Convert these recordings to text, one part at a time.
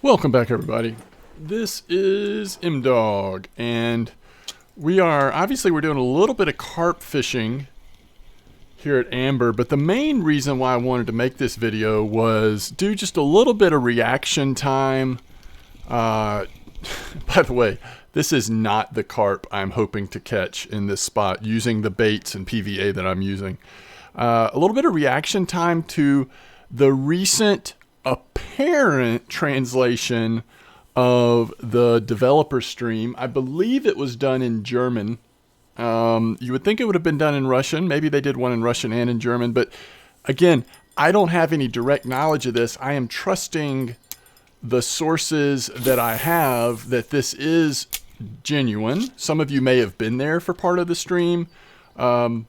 Welcome back, everybody. This is MDawg, and we're doing a little bit of carp fishing here at Amber, but the main reason why I wanted to make this video was do just a little bit of reaction time. By the way, this is not the carp I'm hoping to catch in this spot using the baits and PVA that I'm using. A little bit of reaction time to the recent apparent translation of the developer stream. I believe it was done in German. You would think it would have been done in Russian. Maybe they did one in Russian and in German. But again, I don't have any direct knowledge of this. I am trusting the sources that I have that this is genuine. Some of you may have been there for part of the stream. And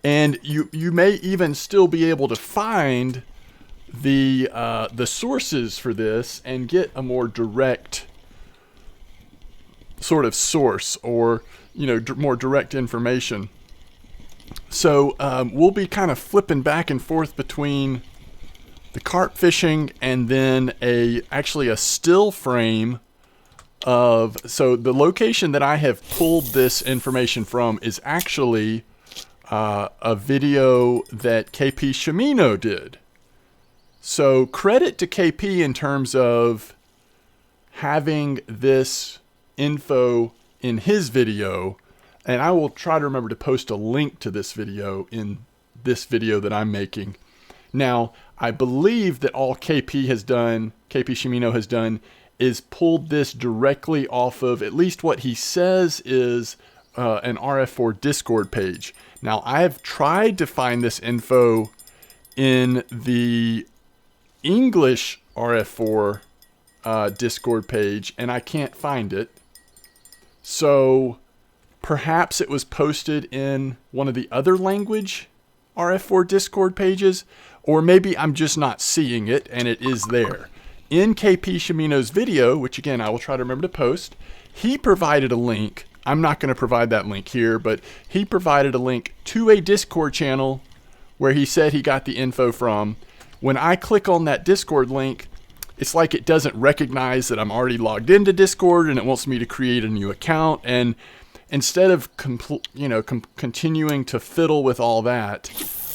you may even still be able to find the sources for this and get a more direct sort of source, or more direct information. So we'll be kind of flipping back and forth between the carp fishing and then actually a still frame of. So the location that I have pulled this information from is actually a video that KP Shimino did. So credit to KP in terms of having this info in his video, and I will try to remember to post a link to this video in this video that I'm making. Now, I believe that all KP Shimino has done is pulled this directly off of at least what he says is an RF4 Discord page. Now, I have tried to find this info in the English RF4 Discord page, and I can't find it. So perhaps it was posted in one of the other language RF4 Discord pages, or maybe I'm just not seeing it and it is there. In KP Shimino's video, which again I will try to remember to post, he provided a link. I'm not going to provide that link here, but he provided a link to a Discord channel where he said he got the info from. When I click on that Discord link, it's like it doesn't recognize that I'm already logged into Discord, and it wants me to create a new account. And instead of continuing to fiddle with all that,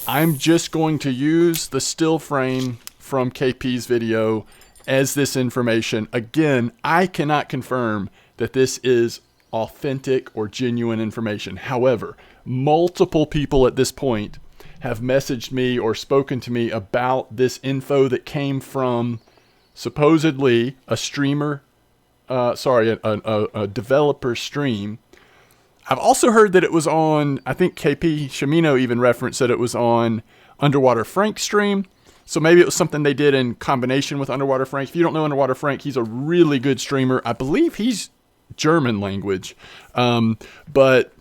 I'm just going to use the still frame from KP's video as this information. Again, I cannot confirm that this is authentic or genuine information. However, multiple people at this point have messaged me or spoken to me about this info that came from supposedly a streamer, a developer stream. I've also heard that it was on, I think KP Shimino even referenced that it was on Underwater Frank's stream. So maybe it was something they did in combination with Underwater Frank. If you don't know Underwater Frank, he's a really good streamer. I believe he's German language, but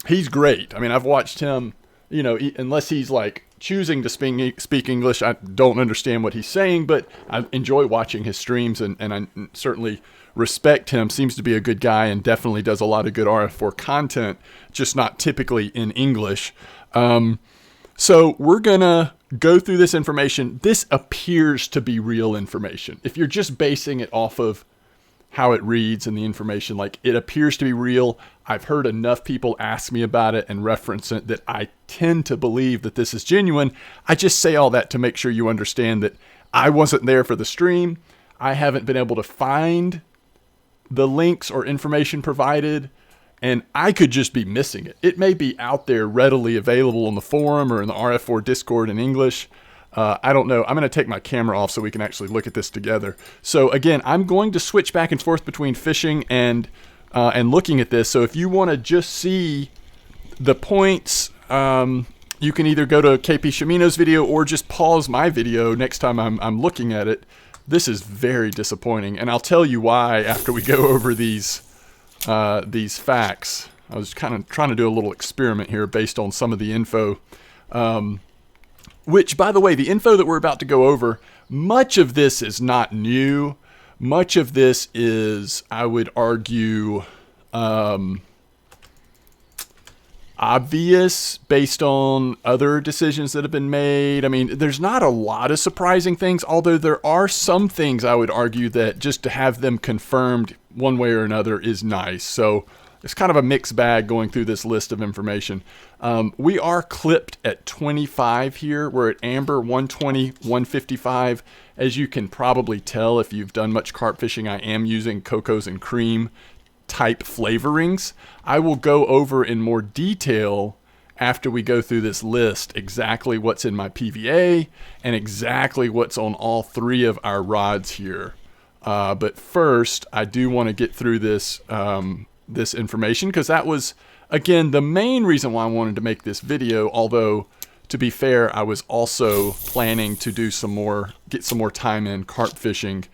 he's great. I mean, I've watched him, unless he's like choosing to speak English, I don't understand what he's saying, but I enjoy watching his streams, and I certainly respect him. Seems to be a good guy and definitely does a lot of good RF4 content, just not typically in English. So we're gonna go through this information. This appears to be real information. If you're just basing it off of how it reads and the information, like, it appears to be real. I've heard enough people ask me about it and reference it that I tend to believe that this is genuine. I just say all that to make sure you understand that I wasn't there for the stream. I haven't been able to find the links or information provided, and I could just be missing it. It may be out there readily available on the forum or in the RF4 Discord in English. I don't know. I'm going to take my camera off so we can actually look at this together. So again, I'm going to switch back and forth between fishing and looking at this. So if you want to just see the points, you can either go to KP Shimino's video or just pause my video next time I'm looking at it. This is very disappointing, and I'll tell you why after we go over these facts. I was kind of trying to do a little experiment here based on some of the info. Which, by the way, the info that we're about to go over, much of this is not new. Much of this is, I would argue, obvious based on other decisions that have been made. I mean, there's not a lot of surprising things, although there are some things I would argue that just to have them confirmed one way or another is nice. So it's kind of a mixed bag going through this list of information. We are clipped at 25 here. We're at amber 120, 155. As you can probably tell if you've done much carp fishing, I am using cocos and cream type flavorings. I will go over in more detail after we go through this list exactly what's in my PVA and exactly what's on all three of our rods here. But first, I do want to get through this this information because that was, again, the main reason why I wanted to make this video. Although, to be fair, I was also planning to do get some more time in carp fishing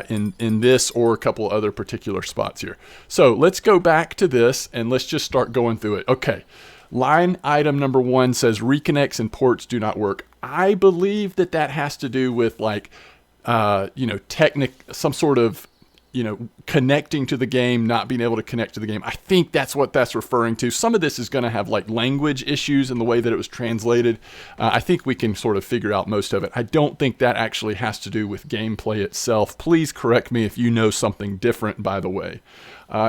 in this or a couple other particular spots here. So let's go back to this and let's just start going through it. Okay, line item number 1 says reconnects and ports do not work. I believe that has to do with like, some sort of, connecting to the game, not being able to connect to the game. I think that's what that's referring to. Some of this is going to have like language issues in the way that it was translated. I think we can sort of figure out most of it. I don't think that actually has to do with gameplay itself. Please correct me if you know something different, by the way.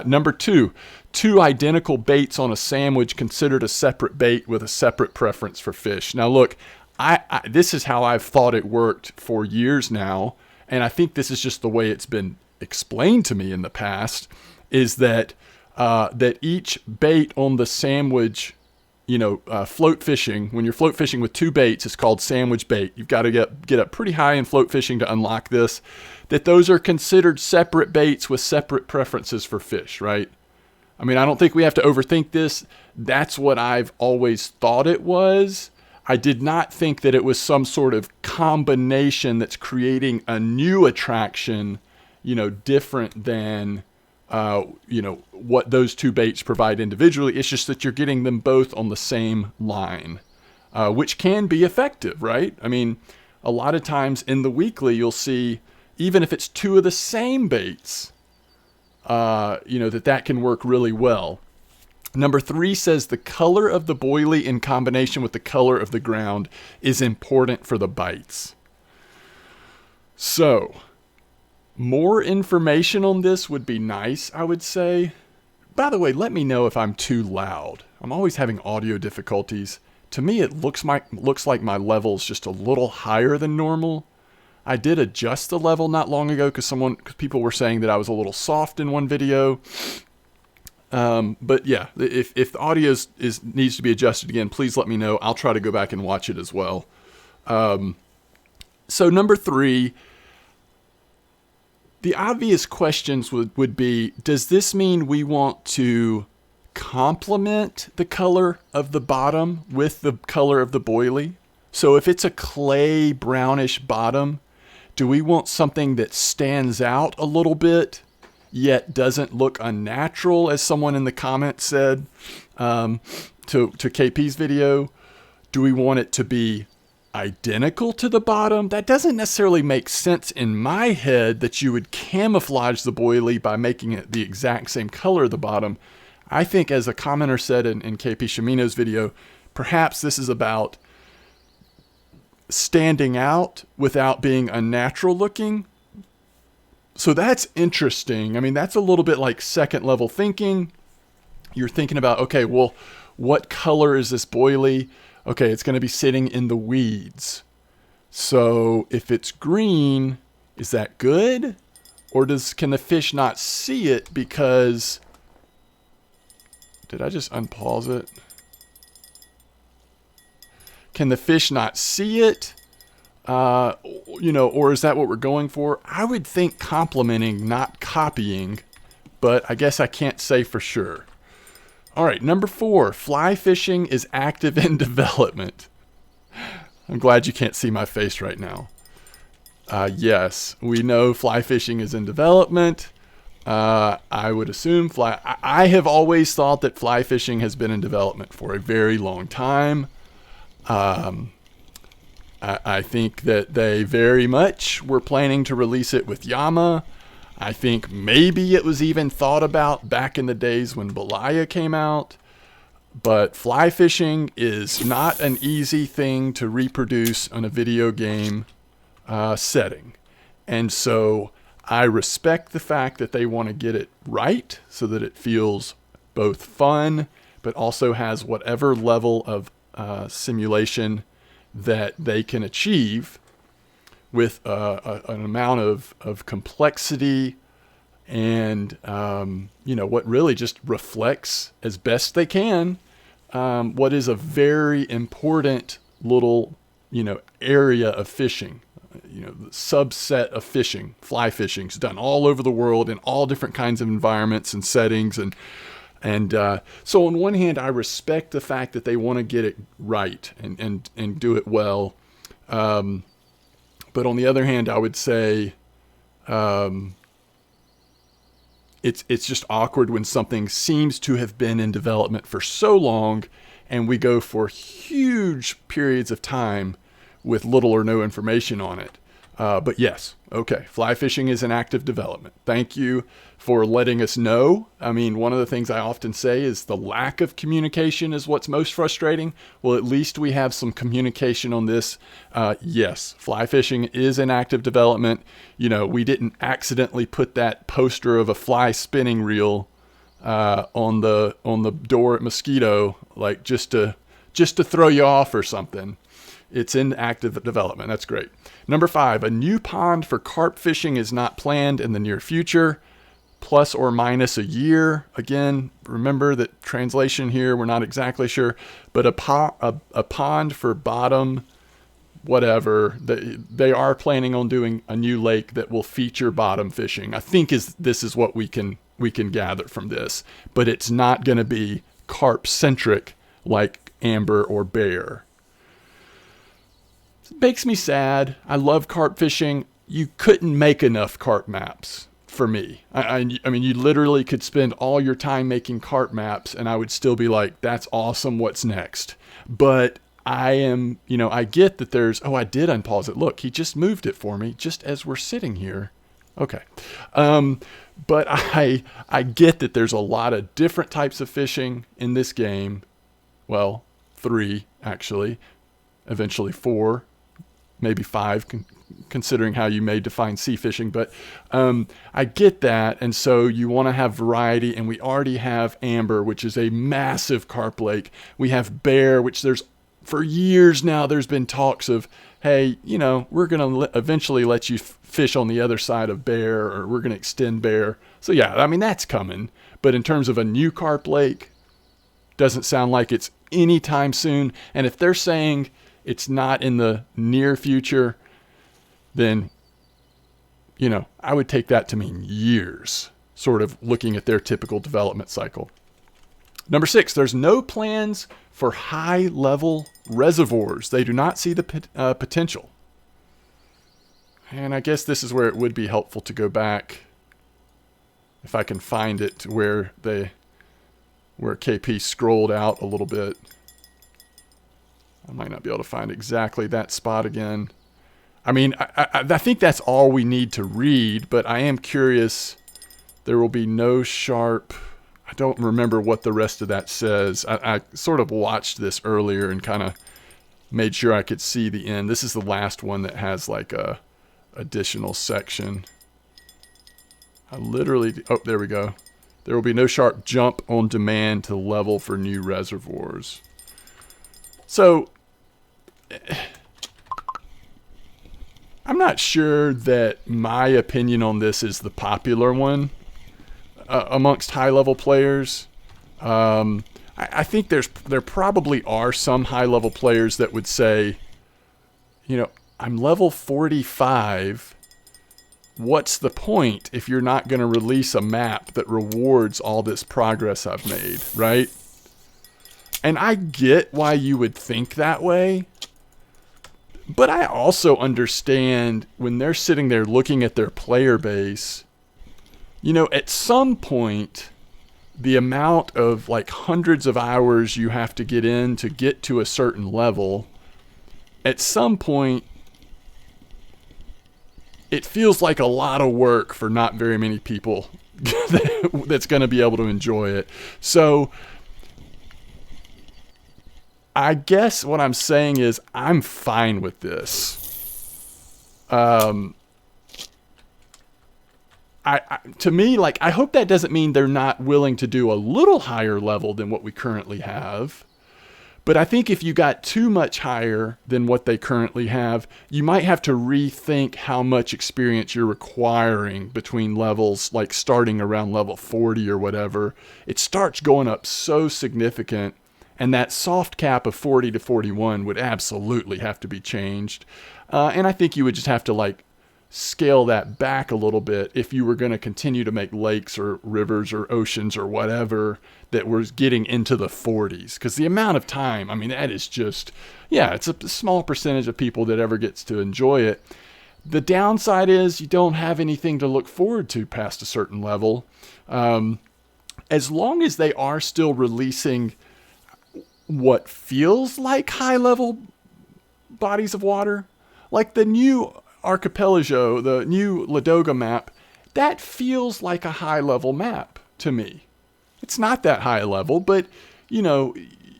Number 2, 2 identical baits on a sandwich considered a separate bait with a separate preference for fish. Now look, this is how I've thought it worked for years now, and I think this is just the way it's been explained to me in the past, is that that each bait on the sandwich, float fishing, when you're float fishing with 2 baits, it's called sandwich bait. You've got to get up pretty high in float fishing to unlock this, that those are considered separate baits with separate preferences for fish, right? I mean, I don't think we have to overthink this. That's what I've always thought it was. I did not think that it was some sort of combination that's creating a new attraction, different than, what those 2 baits provide individually. It's just that you're getting them both on the same line, which can be effective, right? I mean, a lot of times in the weekly, you'll see, even if it's 2 of the same baits, that can work really well. Number 3 says the color of the boilie in combination with the color of the ground is important for the bites. So, more information on this would be nice, I would say. By the way, let me know if I'm too loud. I'm always having audio difficulties. To me, it looks like my level's just a little higher than normal. I did adjust the level not long ago because people were saying that I was a little soft in one video. But yeah, if the audio needs to be adjusted again, please let me know. I'll try to go back and watch it as well. So number 3, the obvious questions would be, does this mean we want to complement the color of the bottom with the color of the boilie? So if it's a clay brownish bottom, do we want something that stands out a little bit yet doesn't look unnatural, as someone in the comments said to KP's video? Do we want it to be identical to the bottom? That doesn't necessarily make sense in my head, that you would camouflage the boilie by making it the exact same color of the bottom. I think, as a commenter said in KP Shimino's video, perhaps this is about standing out without being unnatural looking. So that's interesting. I mean, that's a little bit like second level thinking. You're thinking about, okay, well, what color is this boilie? Okay, it's going to be sitting in the weeds. So if it's green, is that good? Or can the fish not see it because... Did I just unpause it? Can the fish not see it? Or is that what we're going for? I would think complementing, not copying, but I guess I can't say for sure. All right, number 4, fly fishing is active in development. I'm glad you can't see my face right now. Yes, we know fly fishing is in development. I would assume I have always thought that fly fishing has been in development for a very long time. I think that they very much were planning to release it with Yama. I think maybe it was even thought about back in the days when Belaya came out. But fly fishing is not an easy thing to reproduce on a video game setting. And so I respect the fact that they want to get it right so that it feels both fun, but also has whatever level of simulation that they can achieve with an amount of complexity and, what really just reflects as best they can what is a very important little, area of fishing. The subset of fishing, fly fishing, is done all over the world in all different kinds of environments and settings. And so on one hand, I respect the fact that they want to get it right and do it well. But on the other hand, I would say it's just awkward when something seems to have been in development for so long and we go for huge periods of time with little or no information on it. But yes, okay, fly fishing is an active development. Thank you for letting us know. I mean, one of the things I often say is the lack of communication is what's most frustrating. Well, at least we have some communication on this. Yes, fly fishing is an active development. We didn't accidentally put that poster of a fly spinning reel on the door at Mosquito, like just to throw you off or something. It's in active development. That's great. Number 5, a new pond for carp fishing is not planned in the near future, plus or minus a year. Again, remember that translation here, we're not exactly sure, but a pond for bottom, whatever, they are planning on doing a new lake that will feature bottom fishing. I think this is what we can gather from this, but it's not going to be carp centric like amber or bear. It makes me sad. I love carp fishing. You couldn't make enough carp maps for me. I mean, you literally could spend all your time making carp maps and I would still be like, that's awesome. What's next? But I get that I did unpause it. Look, he just moved it for me just as we're sitting here. Okay. But I get that there's a lot of different types of fishing in this game. Well, 3 actually, eventually 4. Maybe 5, considering how you may define sea fishing. But I get that. And so you want to have variety. And we already have amber, which is a massive carp lake. We have bear, which for years now, there's been talks of, hey, we're going to eventually let you fish on the other side of bear, or we're going to extend bear. So yeah, I mean, that's coming. But in terms of a new carp lake, doesn't sound like it's anytime soon. And if they're saying it's not in the near future, then, I would take that to mean years, sort of looking at their typical development cycle. Number 6, there's no plans for high-level reservoirs. They do not see the potential. And I guess this is where it would be helpful to go back, if I can find it, where KP scrolled out a little bit. I might not be able to find exactly that spot again. I mean, I think that's all we need to read, but I am curious. There will be no sharp. I don't remember what the rest of that says. I sort of watched this earlier and kind of made sure I could see the end. This is the last one that has like a additional section. There we go. There will be no sharp jump on demand to level for new reservoirs. So, I'm not sure that my opinion on this is the popular one amongst high-level players. I think there probably are some high-level players that would say, I'm level 45. What's the point if you're not going to release a map that rewards all this progress I've made, right? And I get why you would think that way. But I also understand when they're sitting there looking at their player base, at some point, the amount of like hundreds of hours you have to get in to get to a certain level, at some point, it feels like a lot of work for not very many people that's going to be able to enjoy it. So I guess what I'm saying is I'm fine with this. To me, like, I hope that doesn't mean they're not willing to do a little higher level than what we currently have. But I think if you got too much higher than what they currently have, you might have to rethink how much experience you're requiring between levels, like starting around level 40 or whatever. It starts going up so significant, and that soft cap of 40 to 41 would absolutely have to be changed. And I think you would just have to, like, scale that back a little bit if you were going to continue to make lakes or rivers or oceans or whatever that was getting into the 40s. Because the amount of time, I mean, that is just, yeah, it's a small percentage of people that ever gets to enjoy it. The downside is you don't have anything to look forward to past a certain level. As long as they are still releasing what feels like high-level bodies of water, like the new Archipelago, the new Ladoga map, that feels like a high-level map to me. It's not that high level, but you know,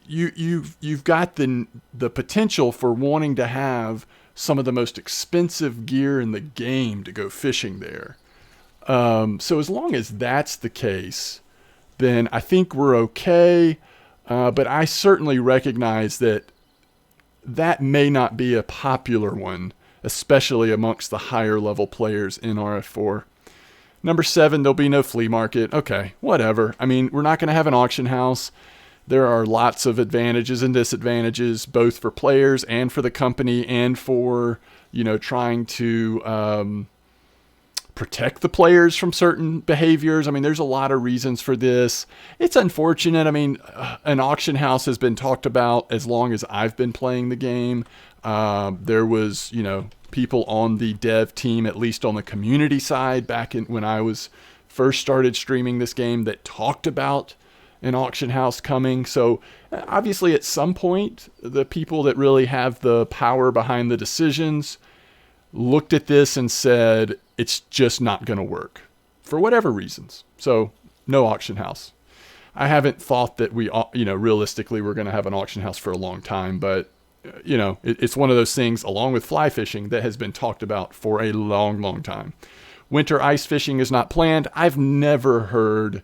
you've got the potential for wanting to have some of the most expensive gear in the game to go fishing there. So as long as that's the case, then I think we're okay. But I certainly recognize that may not be a popular one, especially amongst the higher level players in RF4. Number 7, there'll be no flea market. Okay, whatever. I mean, we're not going to have an auction house. There are lots of advantages and disadvantages, both for players and for the company and for, you know, trying to protect the players from certain behaviors. I mean, there's a lot of reasons for this. It's unfortunate. I mean, an auction house has been talked about as long as I've been playing the game. There was, you know, people on the dev team, at least on the community side, back in when I was first started streaming this game, that talked about an auction house coming. So obviously at some point, the people that really have the power behind the decisions looked at this and said, it's just not going to work for whatever reasons. So no auction house. I haven't thought that we, you know, realistically we're going to have an auction house for a long time, but you know, it's one of those things, along with fly fishing, that has been talked about for a long, long time. Winter ice fishing is not planned. I've never heard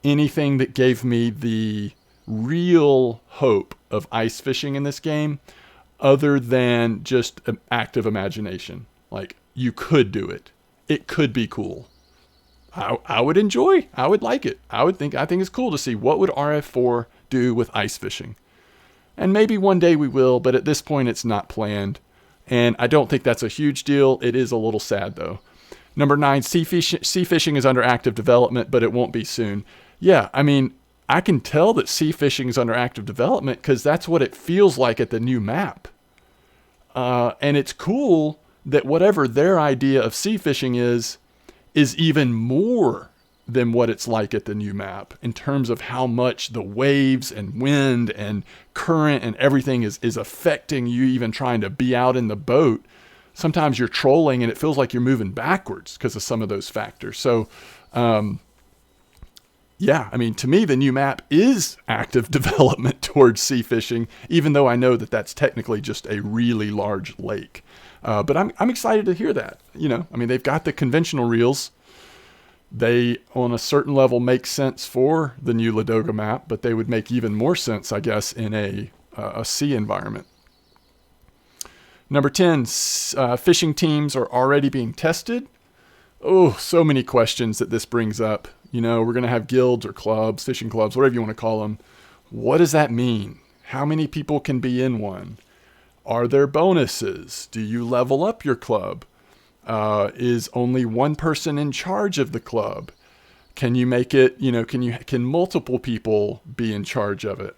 anything that gave me the real hope of ice fishing in this game other than just an active imagination. Like, you could do it. It could be cool. I would enjoy. I would like it. I think it's cool to see what would RF4 do with ice fishing. And maybe one day we will, but at this point it's not planned. And I don't think that's a huge deal. It is a little sad, though. Number 9, sea fishing is under active development, but it won't be soon. Yeah, I mean, I can tell that sea fishing is under active development because that's what it feels like at the new map. And it's cool that whatever their idea of sea fishing is even more than what it's like at the new map in terms of how much the waves and wind and current and everything is affecting you even trying to be out in the boat. Sometimes you're trolling and it feels like you're moving backwards because of some of those factors. So, yeah, I mean, to me, the new map is active development towards sea fishing, even though I know that that's technically just a really large lake. But I'm excited to hear that. You know, I mean, they've got the conventional reels. They, on a certain level, make sense for the new Ladoga map, but they would make even more sense, I guess, in a sea environment. Number 10, fishing teams are already being tested. Oh, so many questions that this brings up. You know, we're going to have guilds or clubs, fishing clubs, whatever you want to call them. What does that mean? How many people can be in one? Are there bonuses? Do you level up your club? Is only one person in charge of the club? Can you make it, you know, can multiple people be in charge of it?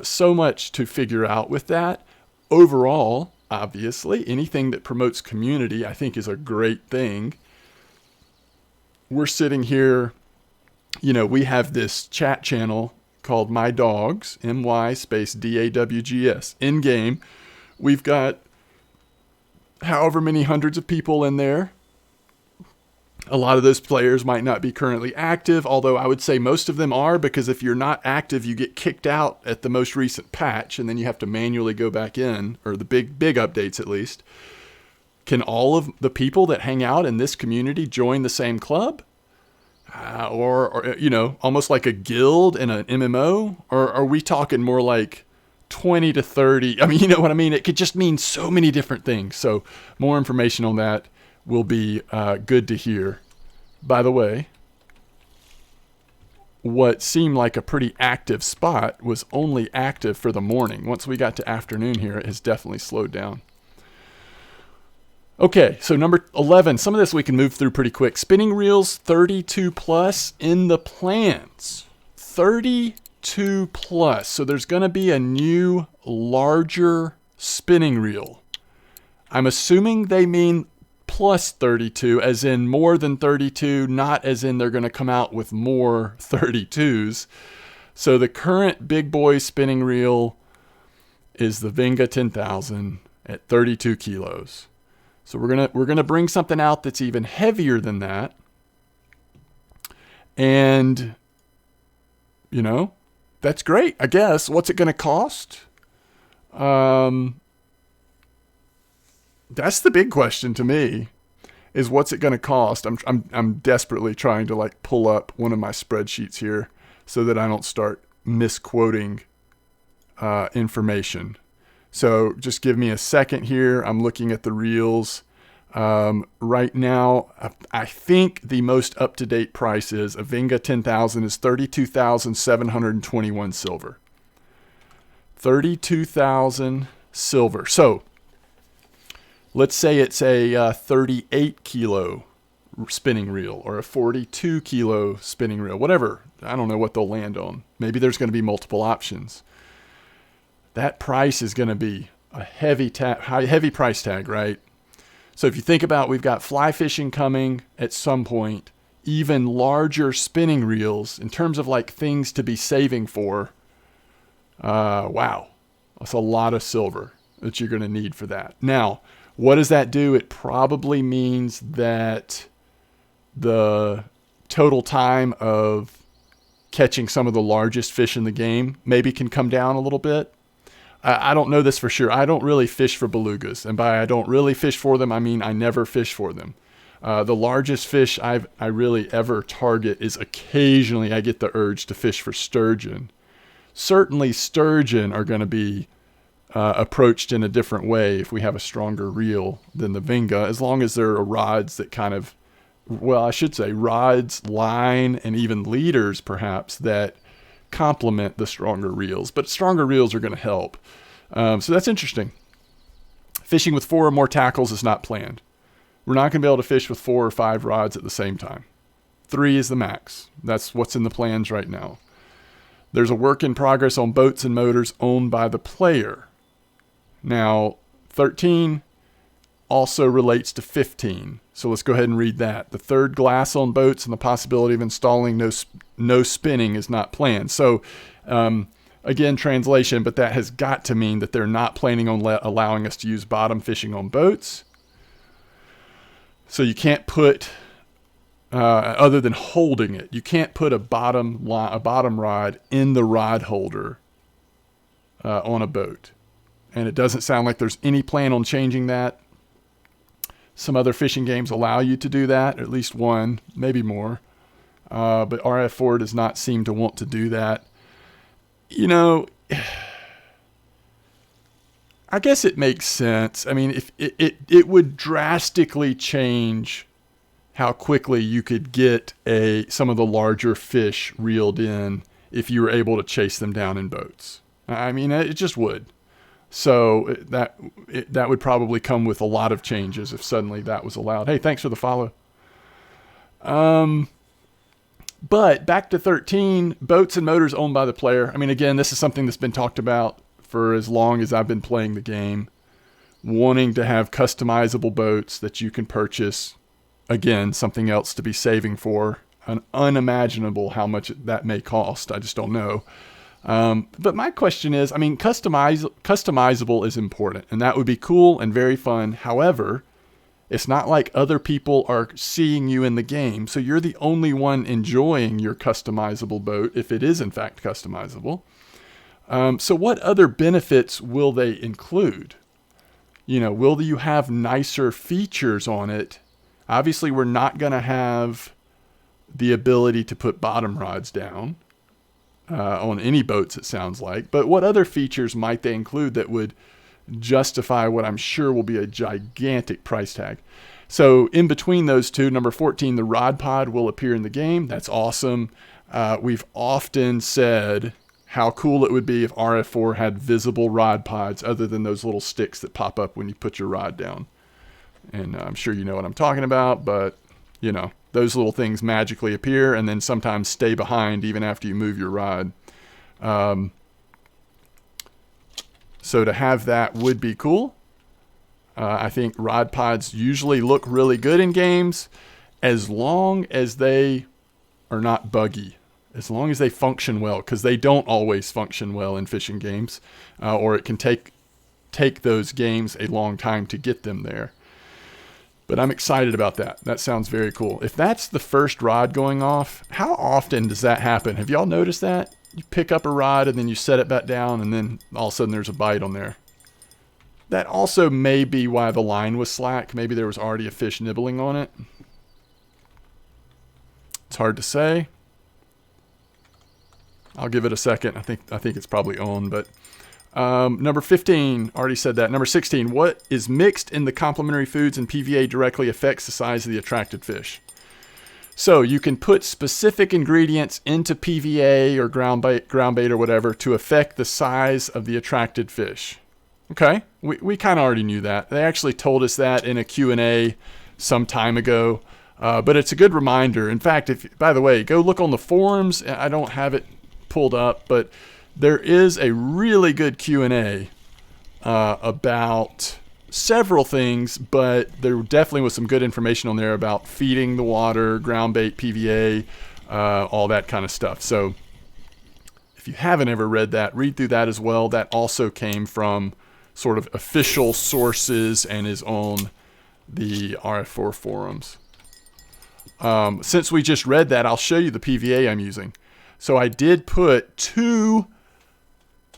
So much to figure out with that. Overall, obviously, anything that promotes community, I think, is a great thing. We're sitting here, you know, we have this chat channel called MDawgs, MY_DAWGS, in game. We've got however many hundreds of people in there. A lot of those players might not be currently active, although I would say most of them are, because if you're not active, you get kicked out at the most recent patch, and then you have to manually go back in, or the big updates at least. Can all of the people that hang out in this community join the same club? Or almost like a guild in an MMO? Or are we talking more like 20 to 30? I mean, you know what I mean? It could just mean so many different things. So more information on that will be good to hear. By the way, what seemed like a pretty active spot was only active for the morning. Once we got to afternoon here, it has definitely slowed down. Okay, so number 11, some of this we can move through pretty quick. Spinning reels 32 plus in the plans. 32 plus. So there's going to be a new, larger spinning reel. I'm assuming they mean plus 32, as in more than 32, not as in they're going to come out with more 32s. So the current big boy spinning reel is the Vinga 10,000 at 32 kilos. So we're gonna bring something out that's even heavier than that. And, that's great, I guess. What's it going to cost? That's the big question to me, is what's it going to cost? I'm desperately trying to pull up one of my spreadsheets here so that I don't start misquoting information. So just give me a second here. I'm looking at the reels. Right now, I think the most up-to-date price is a Vinga 10,000 is 32,721 silver. 32,000 silver. So let's say it's a 38 kilo spinning reel or a 42 kilo spinning reel, whatever. I don't know what they'll land on. Maybe there's going to be multiple options. That price is going to be a heavy price tag, right? So if you think about, we've got fly fishing coming at some point, even larger spinning reels in terms of things to be saving for. Wow, that's a lot of silver that you're going to need for that. Now, what does that do? It probably means that the total time of catching some of the largest fish in the game maybe can come down a little bit. I don't know this for sure. I don't really fish for belugas. And by I don't really fish for them, I mean I never fish for them. The largest fish I really ever target is occasionally I get the urge to fish for sturgeon. Certainly sturgeon are going to be approached in a different way if we have a stronger reel than the Vinga, as long as there are rods that rods, line, and even leaders perhaps that complement the stronger reels. But stronger reels are going to help. So that's interesting. Fishing with 4 or more tackles is not planned. We're not going to be able to fish with 4 or 5 rods at the same time. 3 is the max. That's what's in the plans right now. There's a work in progress on boats and motors owned by the player. Now, 13 also relates to 15. So let's go ahead and read that. The third glass on boats and the possibility of installing no spinning is not planned. So, again, translation, but that has got to mean that they're not planning on allowing us to use bottom fishing on boats. So you can't put, other than holding it, you can't put a bottom rod in the rod holder on a boat. And it doesn't sound like there's any plan on changing that. Some other fishing games allow you to do that, at least one, maybe more. But RF4 does not seem to want to do that. I guess it makes sense. I mean, if it would drastically change how quickly you could get some of the larger fish reeled in if you were able to chase them down in boats. I mean, it just would. So that would probably come with a lot of changes if suddenly that was allowed. Hey, thanks for the follow. But back to 13, boats and motors owned by the player. I mean, again, this is something that's been talked about for as long as I've been playing the game. Wanting to have customizable boats that you can purchase. Again, something else to be saving for. Unimaginable how much that may cost. I just don't know. But my question is, I mean, customizable is important, and that would be cool and very fun. However, It's not like other people are seeing you in the game. So you're the only one enjoying your customizable boat, if it is in fact customizable. So what other benefits will they include? Will you have nicer features on it? Obviously, we're not going to have the ability to put bottom rods down on any boats, it sounds like. But what other features might they include that would justify what I'm sure will be a gigantic price tag? So in between those two, number 14, the rod pod will appear in the game. That's awesome. We've often said how cool it would be if RF4 had visible rod pods other than those little sticks that pop up when you put your rod down. And I'm sure you know what I'm talking about, but those little things magically appear and then sometimes stay behind even after you move your rod. So to have that would be cool. I think rod pods usually look really good in games as long as they are not buggy, as long as they function well, because they don't always function well in fishing games, or it can take those games a long time to get them there. But I'm excited about that. That sounds very cool. If that's the first rod going off, how often does that happen? Have y'all noticed that? You pick up a rod and then you set it back down and then all of a sudden there's a bite on there. That also may be why the line was slack. Maybe there was already a fish nibbling on it. It's hard to say. I'll give it a second. I think it's probably on, but number 15, already said that. Number 16, what is mixed in the complementary foods and PVA directly affects the size of the attracted fish. So you can put specific ingredients into PVA or ground bait or whatever to affect the size of the attracted fish. Okay, we kind of already knew that. They actually told us that in a Q&A some time ago, but it's a good reminder. In fact, by the way, go look on the forums. I don't have it pulled up, but there is a really good Q&A about several things, but there definitely was some good information on there about feeding the water, ground bait, PVA, all that kind of stuff. So if you haven't ever read that, read through that as well. That also came from sort of official sources and is on the RF4 forums. Since we just read that, I'll show you the PVA I'm using. So I did put 2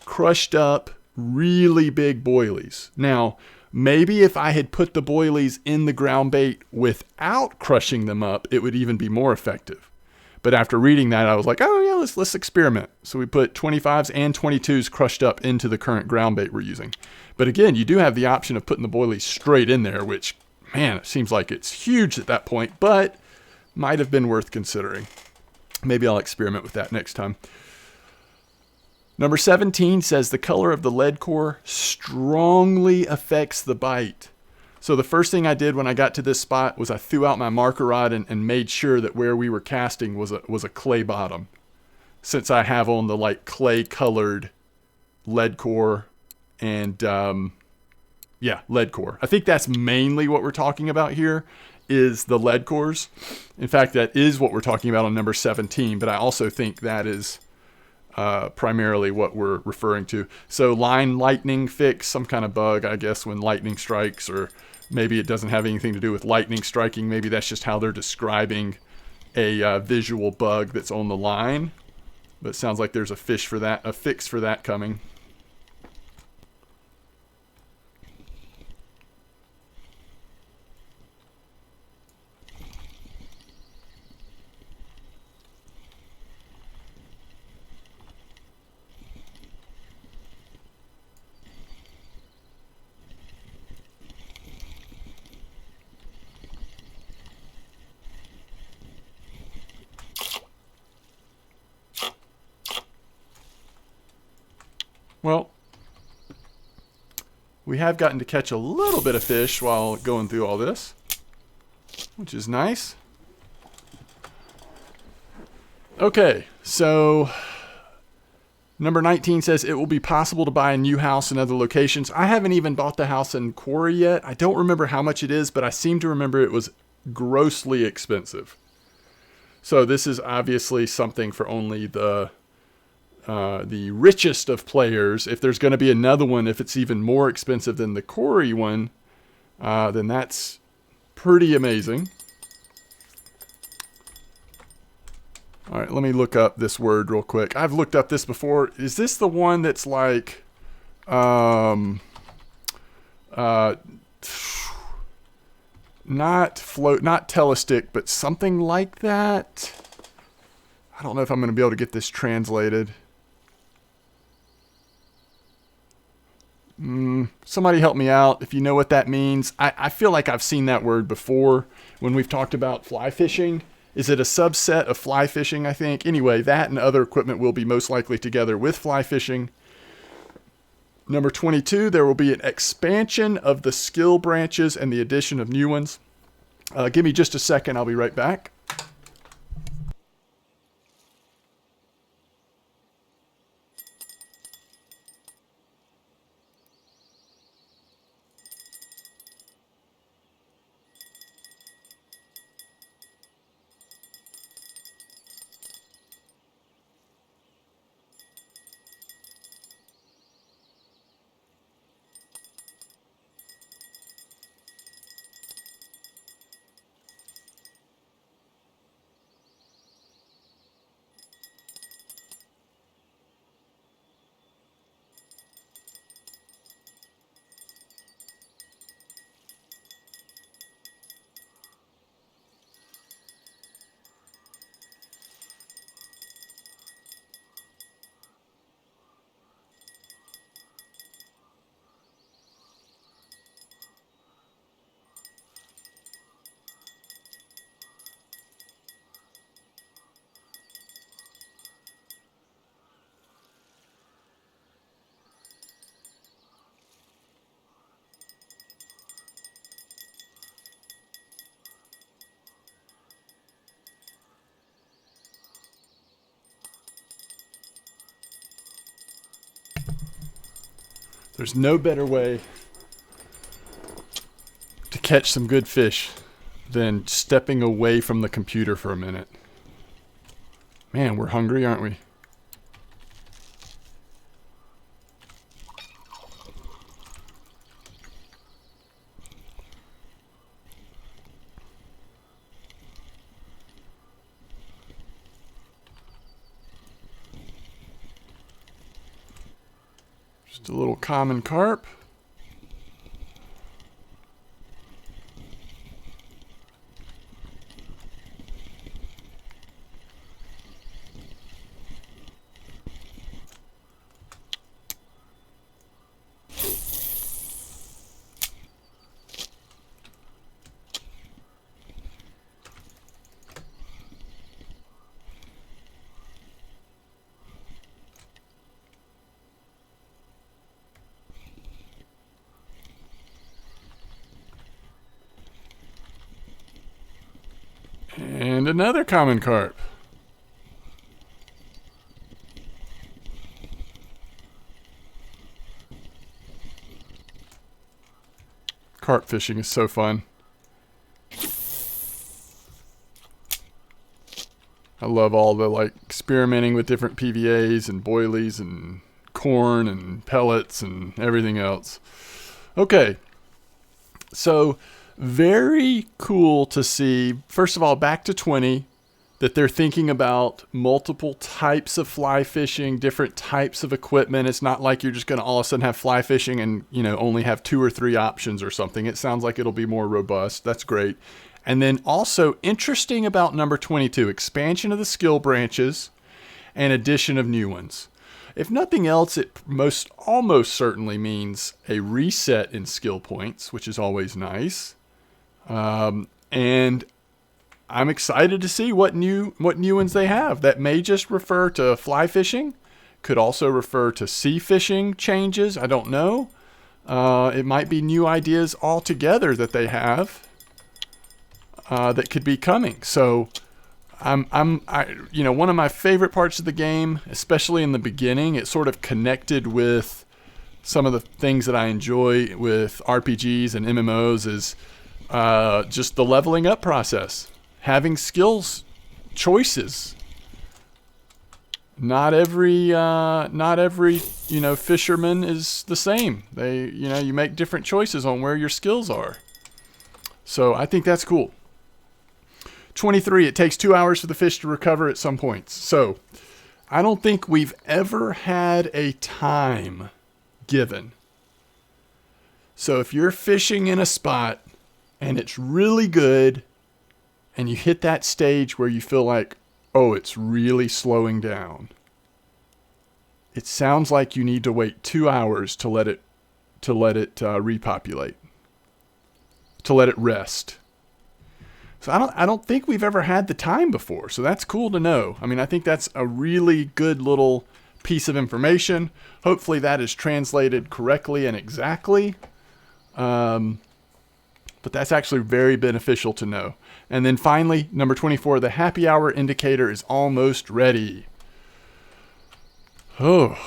crushed up really big boilies. Now, maybe if I had put the boilies in the ground bait without crushing them up, it would even be more effective. But after reading that, I was like, oh yeah, let's experiment. So we put 25s and 22s crushed up into the current ground bait we're using. But again, you do have the option of putting the boilies straight in there, which, man, it seems like it's huge at that point, but might have been worth considering. Maybe I'll experiment with that next time. Number 17 says the color of the lead core strongly affects the bite. So the first thing I did when I got to this spot was I threw out my marker rod and made sure that where we were casting was a clay bottom. Since I have on the like clay colored lead core and lead core. I think that's mainly what we're talking about here is the lead cores. In fact, that is what we're talking about on number 17, but I also think that is primarily what we're referring to. So line lightning fix, some kind of bug, I guess, when lightning strikes, or maybe it doesn't have anything to do with lightning striking. Maybe that's just how they're describing a visual bug that's on the line. But it sounds like there's a fix for that coming. Well, we have gotten to catch a little bit of fish while going through all this, which is nice. Okay, so number 19 says it will be possible to buy a new house in other locations. I haven't even bought the house in Quarry yet. I don't remember how much it is, but I seem to remember it was grossly expensive. So this is obviously something for only the richest of players. If there's going to be another one, if it's even more expensive than the Quarry one, then that's pretty amazing. All right, let me look up this word real quick. I've looked up this before. Is this the one that's like, not telestick, but something like that? I don't know if I'm going to be able to get this translated. Somebody help me out if you know what that means. I feel like I've seen that word before when we've talked about fly fishing. Is it a subset of fly fishing, I think? Anyway, that and other equipment will be most likely together with fly fishing. Number 22, there will be an expansion of the skill branches and the addition of new ones. Give me just a second. I'll be right back. There's no better way to catch some good fish than stepping away from the computer for a minute. Man, we're hungry, aren't we? Just a little common carp. And another common carp. Carp fishing is so fun. I love all the experimenting with different PVAs and boilies and corn and pellets and everything else. Okay, so very cool to see, first of all, back to 20, that they're thinking about multiple types of fly fishing, different types of equipment. It's not like you're just going to all of a sudden have fly fishing and, only have 2 or 3 options or something. It sounds like it'll be more robust. That's great. And then also interesting about number 22, expansion of the skill branches and addition of new ones. If nothing else, it almost certainly means a reset in skill points, which is always nice. And I'm excited to see what new ones they have. That may just refer to fly fishing, could also refer to sea fishing changes. I don't know. It might be new ideas altogether that they have that could be coming. So one of my favorite parts of the game, especially in the beginning, it sort of connected with some of the things that I enjoy with RPGs and MMOs is just the leveling up process. Having skills choices. Not every fisherman is the same. You make different choices on where your skills are. So I think that's cool. 23, it takes 2 hours for the fish to recover at some points. So I don't think we've ever had a time given. So if you're fishing in a spot and it's really good and you hit that stage where you feel like, oh, it's really slowing down, it sounds like you need to wait 2 hours to let it repopulate, to let it rest. So I don't think we've ever had the time before. So that's cool to know. I mean, I think that's a really good little piece of information. Hopefully that is translated correctly and exactly. But that's actually very beneficial to know. And then finally, number 24, the happy hour indicator is almost ready. Oh,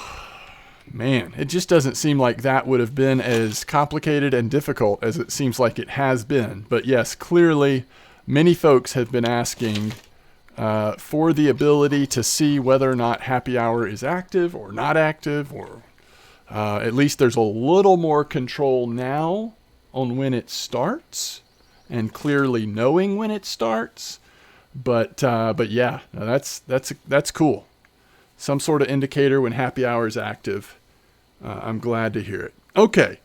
man, it just doesn't seem like that would have been as complicated and difficult as it seems like it has been. But yes, clearly, many folks have been asking for the ability to see whether or not happy hour is active or not active, or at least there's a little more control now on when it starts and clearly knowing when it starts. But yeah, that's cool. Some sort of indicator when happy hour is active. I'm glad to hear it. Okay.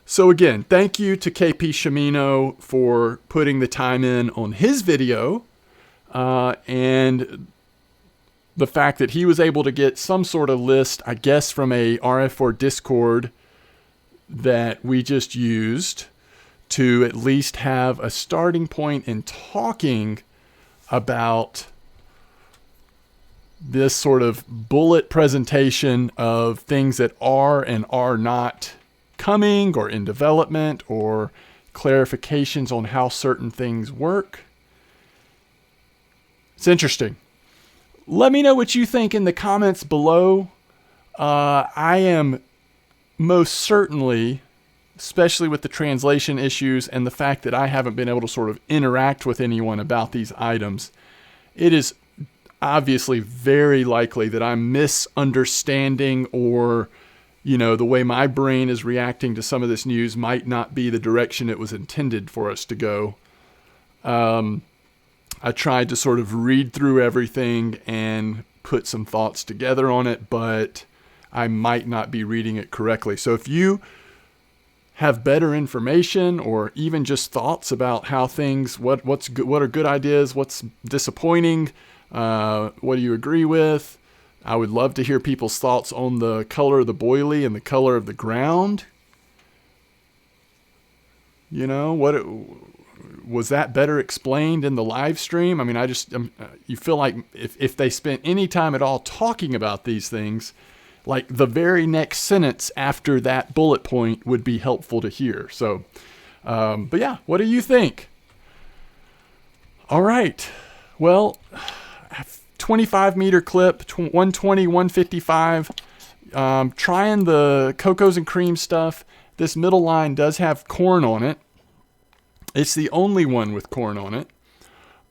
So again, thank you to KP Shimino for putting the time in on his video, and the fact that he was able to get some sort of list, I guess, from a RF4 Discord that we just used to at least have a starting point in talking about this sort of bullet presentation of things that are and are not coming or in development, or clarifications on how certain things work. It's interesting. Let me know what you think in the comments below. I am most certainly, especially with the translation issues and the fact that I haven't been able to sort of interact with anyone about these items, it is obviously very likely that I'm misunderstanding, or the way my brain is reacting to some of this news might not be the direction it was intended for us to go. I tried to sort of read through everything and put some thoughts together on it, but I might not be reading it correctly. So if you have better information, or even just thoughts about how things, what's good, what are good ideas, what's disappointing, what do you agree with? I would love to hear people's thoughts on the color of the boilie and the color of the ground. What was that better explained in the live stream? I mean, you feel like if they spent any time at all talking about these things, like the very next sentence after that bullet point would be helpful to hear. So, but yeah, what do you think? All right. Well, 25 meter clip, 120, 155. Trying the Cocos and Cream stuff. This middle line does have corn on it. It's the only one with corn on it.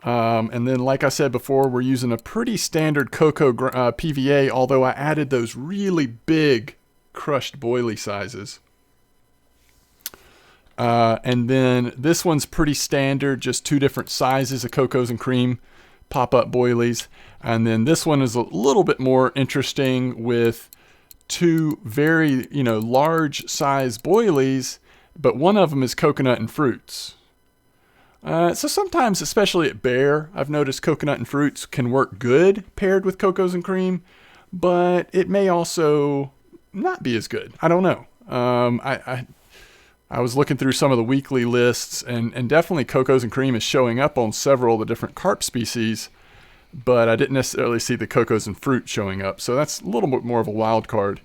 And then, like I said before, we're using a pretty standard Coco PVA, although I added those really big crushed boilie sizes. And then this one's pretty standard, just two different sizes of Cocos and Cream pop-up boilies. And then this one is a little bit more interesting with two very, large size boilies, but one of them is coconut and fruits. So sometimes, especially at Bear, I've noticed coconut and fruits can work good paired with Cocos and Cream, but it may also not be as good. I don't know. I was looking through some of the weekly lists, and definitely Cocos and Cream is showing up on several of the different carp species, but I didn't necessarily see the Cocos and Fruit showing up. So that's a little bit more of a wild card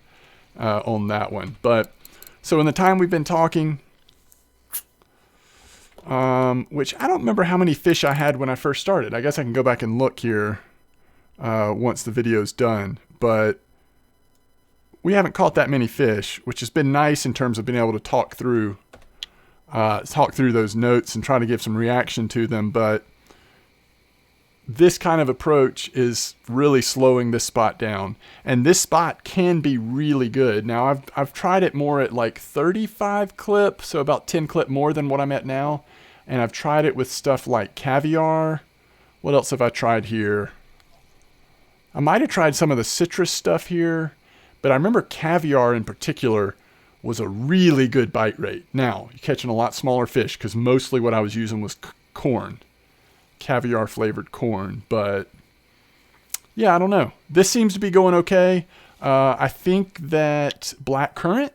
on that one. But so in the time we've been talking, which I don't remember how many fish I had when I first started. I guess I can go back and look here once the video's done. But we haven't caught that many fish, which has been nice in terms of being able to talk through those notes and try to give some reaction to them. But this kind of approach is really slowing this spot down, and this spot can be really good. Now I've tried it more at like 35 clip, so about 10 clip more than what I'm at now, and I've tried it with stuff like caviar. What else have I tried here? I might have tried some of the citrus stuff here, but I remember caviar in particular was a really good bite rate. Now, you're catching a lot smaller fish because mostly what I was using was corn, caviar flavored corn. But yeah, I don't know. This seems to be going okay. I think that black currant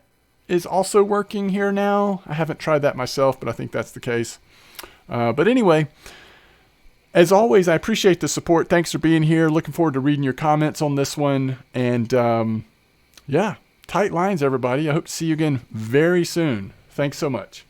is also working here now. I haven't tried that myself, but I think that's the case. But anyway, as always, I appreciate the support. Thanks for being here. Looking forward to reading your comments on this one. And yeah, tight lines, everybody. I hope to see you again very soon. Thanks so much.